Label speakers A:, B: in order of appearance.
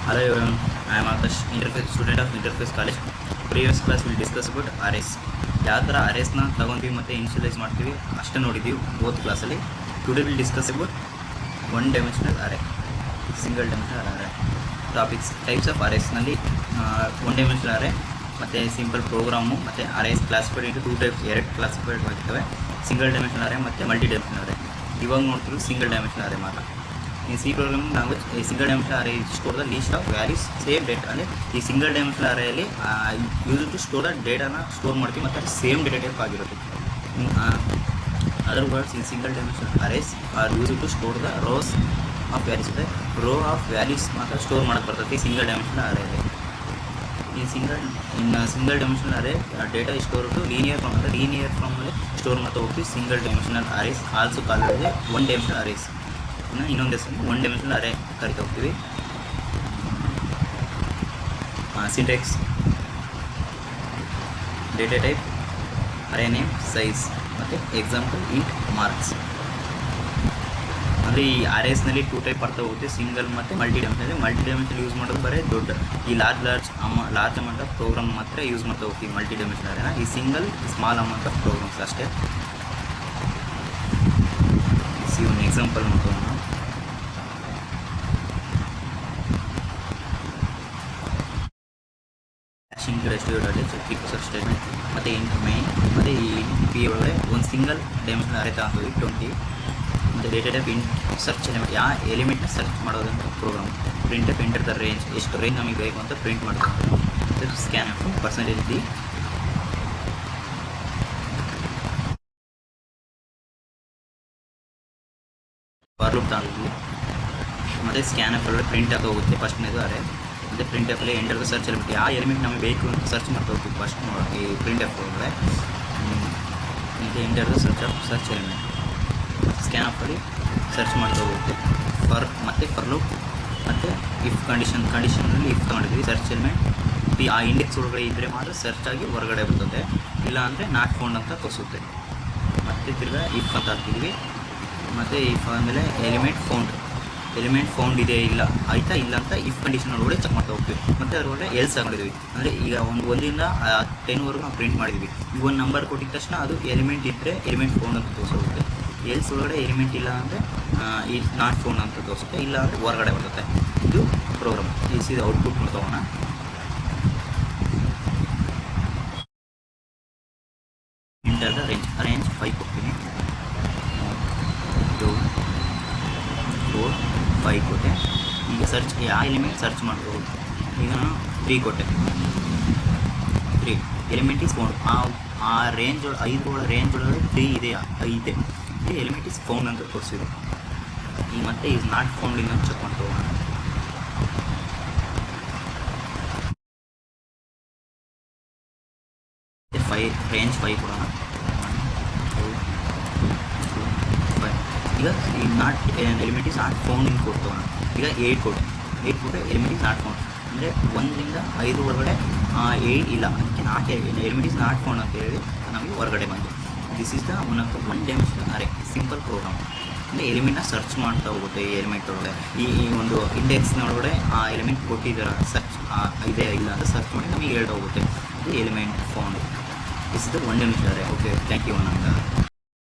A: Hello everyone, I am Akash, student of Interface College. Previous class will discuss about arrays. ಯಾವ ಥರ ಅರೇಸ್ನ ತಗೊಂಡ್ವಿ ಮತ್ತು initialise ಮಾಡ್ತೀವಿ ಅಷ್ಟೇ ನೋಡಿದ್ದೀವಿ ಬೋತ್ ಕ್ಲಾಸಲ್ಲಿ. Today will discuss about one dimensional array, single dimensional array. Topics types of ಅರೇಸ್ನಲ್ಲಿ one dimensional array ಮತ್ತು ಸಿಂಪಲ್ ಪ್ರೋಗ್ರಾಮು ಮತ್ತು arrays classified into two types, ಎರಡು ಕ್ಲಾಸಿಫೈಡ್ ಮಾಡ್ತೇವೆ, ಸಿಂಗಲ್ ಡೈಮೆನ್ಷನಲ್ ಅರೇ ಮತ್ತು ಮಲ್ಟಿ ಡೈಮೆನ್ಷನಲ್ ಅರೇ. ಇವಾಗ ನೋಡ್ತೀವಿ ಸಿಂಗಲ್ ಡೈಮೆನ್ಷನಲ್ ಅರೇ ಮಾತ್ರ. In C programming language, a single dimensional array is store the list of values same data. ಅಂದರೆ ಈ single dimensional ಅರೇಯಲ್ಲಿ use to store the ಡೇಟಾನ ಸ್ಟೋರ್ ಮಾಡ್ತೀವಿ ಮತ್ತು ಸೇಮ್ ಡೇಟಾ ಟೈಪ್ ಆಗಿರುತ್ತೆ. Other words in single dimensional arrays are use to store the rows of values. ಇದೆ row of values ಮಾತ್ರ store ಮಾಡಕ್ಕೆ ಬರ್ತೈತಿ ಸಿಂಗಲ್ ಡೈಮೆನ್ಷನಲ್ ಅರೇಯಲ್ಲಿ. ಈ single dimensional array data store to linear form, ಅಂದರೆ linear ಫ್ರಮಲ್ಲಿ store ಮಾಡ್ತಾ ಹೋಗ್ತೀವಿ. Single dimensional arrays also called one dimensional arrays. ಇನ್ನೊಂದು ಹೆಸರು ಒನ್ ಡೈಮೆನ್ಷನಲ್ ಅರೇ ಕರಿತಾ ಹೋಗ್ತೀವಿ. Syntax, data type, array name, size ಮತ್ತು ಎಕ್ಸಾಂಪಲ್ ಇಂಟ್ ಮಾರ್ಕ್ಸ್. ಅಂದರೆ ಈ ಅರೇಸ್ನಲ್ಲಿ ಟೂ ಟೈಪ್ ಬರ್ತಾ ಹೋಗುತ್ತೆ, ಸಿಂಗಲ್ ಮತ್ತು multi dimensional. Multi dimensional use ಮಾಡೋದು ಬರೀ ದೊಡ್ಡ ಈ ಲಾರ್ಜ್ ಅಮೌಂಟ್ ಆಫ್ ಪ್ರೋಗ್ರಾಮ್ ಮಾತ್ರ ಯೂಸ್ ಮಾಡ್ತಾ ಹೋಗ್ತೀವಿ ಮಲ್ಟಿ ಡೈಮೆನ್ಷನಲ್ ಅರೇನ. ಈ single small amount of programs ಅಷ್ಟೇ. ಒಂದು ಎಕ್ಸಾಂಪಲ್ ನೋಡೋಣ. ಸರ್ಚ್ ಸ್ಟೇಟ್ಮೆಂಟ್ ಮತ್ತು ಇಂಟ್ ಮೈನ್ ಮತ್ತು ಈ ಪಿ ಒಳಗಡೆ ಒಂದು ಸಿಂಗಲ್ ಡೈಮೆನ್ಷನಲ್ ಅರೇ ತಗೊಂಡು 20 ಮತ್ತು data type int search element, ಯಾವ ಎಲಿಮೆಂಟ್ನ ಸರ್ಚ್ ಮಾಡೋದಂತ program. Printf enter the range, ಎಷ್ಟು ರೇಂಜ್ ನಮಗೆ ಬೇಕು ಅಂತ ಪ್ರಿಂಟ್ ಮಾಡ್ತಾರೆ. Scanf percentage d for loop ತಗೊಂಡಿದ್ವಿ. ಮತ್ತು ಸ್ಕ್ಯಾನ್ ಆಫ್ ಒಳಗಡೆ ಪ್ರಿಂಟ್ ಆಗಿ ಹೋಗುತ್ತೆ ಫಸ್ಟ್ನೇದು ಅರೇ. ಮತ್ತು ಪ್ರಿಂಟ್ ಆಫಲ್ಲಿ ಎಂಟರ್ ದ ಸರ್ಚ್ ಎಲಿಮೆಂಟ್, ಯಾವ ಎಲಿಮೆಂಟ್ ನಮಗೆ ಬೇಕು ಅಂತ ಸರ್ಚ್ ಮಾಡ್ತಾ ಹೋಗ್ತೀವಿ ಫಸ್ಟ್ ಈ ಪ್ರಿಂಟ್ ಆಫ್ ಒಳಗಡೆ. ಮತ್ತು ಎಂಟರ್ ದ ಸರ್ಚ್ ಎಲಿಮೆಂಟ್, ಸ್ಕ್ಯಾನ್ ಆಫಲ್ಲಿ ಸರ್ಚ್ ಮಾಡ್ತಾ ಹೋಗುತ್ತೆ. ಫರ್ ಲೂಪ್ ಮತ್ತು ಇಫ್ ಕಂಡೀಷನಲ್ಲಿ ಇಫ್ ತಗೊಂಡಿದ್ವಿ. ಸರ್ಚ್ ಎಲಿಮೆಂಟ್ ಆ ಇಂಡೆಕ್ಸ್ ಒಳಗಡೆ ಇದ್ದರೆ ಮಾತ್ರ ಸರ್ಚ್ ಆಗಿ ಹೊರಗಡೆ ಬರ್ತದೆ, ಇಲ್ಲ ಅಂದರೆ ನಾಟ್ ಫೌಂಡ್ ಅಂತ ತೋರಿಸುತ್ತೆ. ಮತ್ತು ತಿರ್ಗಾ ಇಫ್ ಅಂತ ಹಾಕ್ತಿದ್ವಿ. ಮತ್ತು ಇಫ್ ಆದಮೇಲೆ ಎಲಿಮೆಂಟ್ ಫೌಂಡ್ ಇದೆ ಇಲ್ಲ ಆಯಿತಾ ಇಲ್ಲ ಅಂತ ಇಫ್ ಕಂಡೀಷನ್ ಒಳಗಡೆ ಚೆಕ್ ಮಾಡ್ತಾ ಹೋಗ್ತೀವಿ. ಮತ್ತು ಅದರೊಳಗಡೆ ಎಲ್ಸ್ ಮಾಡಿದ್ವಿ. ಅಂದರೆ ಈಗ ಒಂದಿಂದ 10ವರೆಗೂ ನಾವು ಪ್ರಿಂಟ್ ಮಾಡಿದ್ವಿ. ಈಗ ಒಂದು ನಂಬರ್ ಕೊಟ್ಟಿದ ತಕ್ಷಣ ಅದು ಎಲಿಮೆಂಟ್ ಇದ್ದರೆ ಎಲಿಮೆಂಟ್ ಫೌಂಡ್ ಅಂತ ತೋರಿಸುತ್ತೆ. ಎಲ್ಸ್ ಒಳಗಡೆ ಎಲಿಮೆಂಟ್ ಇಲ್ಲ ಅಂದರೆ ಈ ನಾಟ್ ಫೌಂಡ್ ಅಂತ ತೋರಿಸುತ್ತೆ, ಇಲ್ಲ ಅಂದರೆ ಹೊರಗಡೆ ಬರುತ್ತೆ. ಇದು ಪ್ರೋಗ್ರಾಮ್. ಈ ಸೀದಾ ಔಟ್ಪುಟ್ ಮಾಡ್ತೋಣ. ಎಂಟರ್ ದ ರೇಂಜ್ 5 ಕೊಡ್ತೀನಿ. 4 5 ಕೊಟ್ಟೆ. ಈಗ ಸರ್ಚ್ ಯಾವ ಎಲಿಮೆಂಟ್ ಸರ್ಚ್ ಮಾಡ್ಬೋದು. ಈಗ ನಾನು 3 ಕೊಟ್ಟೆ. 3 ಎಲಿಮೆಂಟ್ ಈಸ್ ಫೌಂಡ್. ಆ ರೇಂಜ್ 5 ರೇಂಜ್ ಒಳಗಡೆ 3 ಇದೆ, 5 ಈ ಎಲಿಮೆಂಟ್ ಈಸ್ ಫೌಂಡ್ ಅಂತ ತೋರಿಸಿದೆ. ಈಗ ಮತ್ತೆ ಈಸ್ ನಾಟ್ ಫೌಂಡ್ ಇಂದ ಚೆಕ್ ಮಾಡ್ತೋಣ. ರೇಂಜ್ 5 ಕೊಡೋಣ. ಈಗ element is not found in ಕೊಡ್ತೋಣ. ಈಗ 8 ಕೊಟ್ಟೆ ಎಲಿಮೆಂಟ್ ಈಸ್ ನಾಟ್ ಫೌಂಡ್. ಅಂದರೆ 1ರಿಂದ 5 ಒಳಗಡೆ 8 ಇಲ್ಲ, ಅದಕ್ಕೆ ಎಲಿಮೆಂಟ್ ಈಸ್ ನಾಟ್ ಫೌಂಡ್ ಅಂತ ಹೇಳಿ ನಮಗೆ ಹೊರಗಡೆ ಬಂತು. This is the one dimensional array simple program. ಅಂದರೆ ಎಲಿಮೆಂಟ್ನ ಸರ್ಚ್ ಮಾಡ್ತಾ ಹೋಗುತ್ತೆ. ಈ ಎಲಿಮೆಂಟ್ ಒಳಗಡೆ ಈ ಒಂದು ಇಂಡೆಕ್ಸ್ನ ಒಳಗಡೆ ಆ ಎಲಿಮೆಂಟ್ ಕೊಟ್ಟಿದ್ದಾರೆ, ಸರ್ಚ್ ಇದೆ ಇಲ್ಲ ಅಂತ ಸರ್ಚ್ ಮಾಡಿ ನಮಗೆ ಹೇಳ್ತಾ ಹೋಗುತ್ತೆ. ಇದು element found. This is the one dimensional array. Okay, thank you.